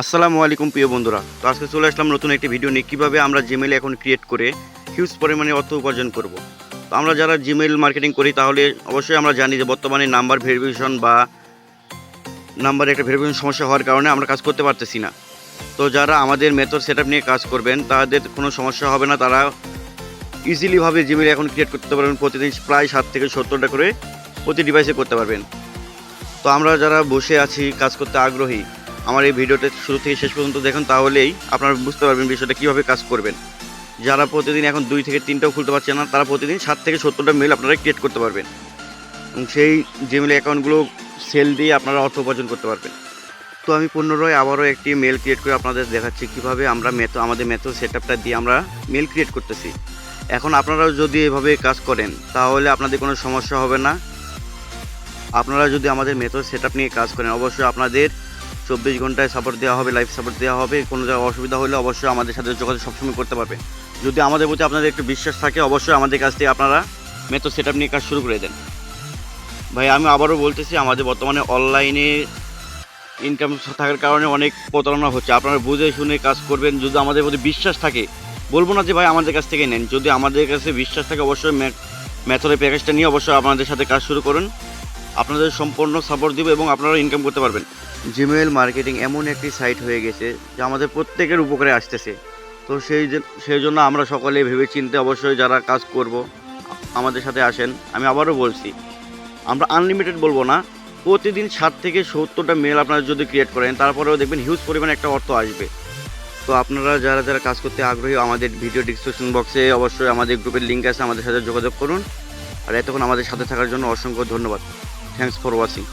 আসসালামু আলাইকুম প্রিয় বন্ধুরা। তো আজকে চলে আসলাম নতুন একটি ভিডিও নিয়ে কীভাবে আমরা জিমেইল অ্যাকাউন্ট ক্রিয়েট করে হিউজ পরিমাণে অর্থ উপার্জন করব। তো আমরা যারা জিমেইল মার্কেটিং করি তাহলে অবশ্যই আমরা জানি যে বর্তমানে নাম্বার ভেরিফিকেশন বা নাম্বারে একটা ভেরিফিকেশন সমস্যা হওয়ার কারণে আমরা কাজ করতে পারতেছি না। তো যারা আমাদের মেথড সেটআপ নিয়ে কাজ করবেন তাদের কোনো সমস্যা হবে না, তারা ইজিলিভাবে জিমেইল অ্যাকাউন্ট ক্রিয়েট করতে পারবেন। প্রতিদিন প্রায় 60 থেকে 70টা করে প্রতি ডিভাইসে করতে পারবেন। তো আমরা যারা বসে আছি কাজ করতে আগ্রহী, আমার এই ভিডিওটা শুরু থেকে শেষ পর্যন্ত দেখুন, তাহলেই আপনারা বুঝতে পারবেন বিষয়টা কীভাবে কাজ করবেন। যারা প্রতিদিন এখন 2 থেকে 3টাও খুলতে পারছেন না, তারা প্রতিদিন 7 থেকে 70টা মেল আপনারা ক্রিয়েট করতে পারবেন এবং সেই জিমেইল অ্যাকাউন্টগুলো সেল দিয়ে আপনারা অর্থ উপার্জন করতে পারবেন। তো আমি পুনরায় আবারও একটি মেল ক্রিয়েট করে আপনাদের দেখাচ্ছি কীভাবে আমরা আমাদের মেথড সেটআপটা দিয়ে আমরা মেল ক্রিয়েট করতেছি। এখন আপনারাও যদি এভাবে কাজ করেন তাহলে আপনাদের কোনো সমস্যা হবে না। আপনারা যদি আমাদের মেথড সেটআপ নিয়ে কাজ করেন অবশ্যই আপনাদের 24 ঘন্টায় সাপোর্ট দেওয়া হবে, লাইভ সাপোর্ট দেওয়া হবে। কোনো জায়গায় অসুবিধা হলে অবশ্যই আমাদের সাথে যোগাযোগ সবসময় করতে পারবেন। যদি আমাদের প্রতি আপনাদের একটু বিশ্বাস থাকে অবশ্যই আমাদের কাছ থেকে আপনারা মেথড সেটআপ নিয়ে কাজ শুরু করে দেন। ভাই আমি আবারও বলতেছি, আমাদের বর্তমানে অনলাইনে ইনকাম থাকার কারণে অনেক প্রতারণা হচ্ছে। আপনারা বুঝে শুনে কাজ করবেন। যদি আমাদের প্রতি বিশ্বাস থাকে, বলবো না যে ভাই আমাদের কাছ থেকে নেন, যদি আমাদের কাছে বিশ্বাস থাকে অবশ্যই মেথডের প্যাকেজটা নিয়ে অবশ্যই আপনাদের সাথে কাজ শুরু করুন। আপনাদের সম্পূর্ণ সাপোর্ট দেবে এবং আপনারা ইনকাম করতে পারবেন। জিমেইল মার্কেটিং এমন একটি সাইট হয়ে গেছে যা আমাদের প্রত্যেকের উপকারে আসতেছে। তো সেই জন্য আমরা সকলে ভেবে চিন্তে অবশ্যই যারা কাজ করব আমাদের সাথে আসেন। আমি আবারও বলছি, আমরা আনলিমিটেড বলবো না, প্রতিদিন 60 থেকে 70টা মেল আপনারা যদি ক্রিয়েট করেন তারপরেও দেখবেন হিউজ পরিমাণে একটা অর্থ আসবে। তো আপনারা যারা যারা কাজ করতে আগ্রহী আমাদের ভিডিও ডিসক্রিপশন বক্সে অবশ্যই আমাদের গ্রুপের লিঙ্ক আছে, আমাদের সাথে যোগাযোগ করুন। আর এতক্ষণ আমাদের সাথে থাকার জন্য অসংখ্য ধন্যবাদ। Thanks for watching.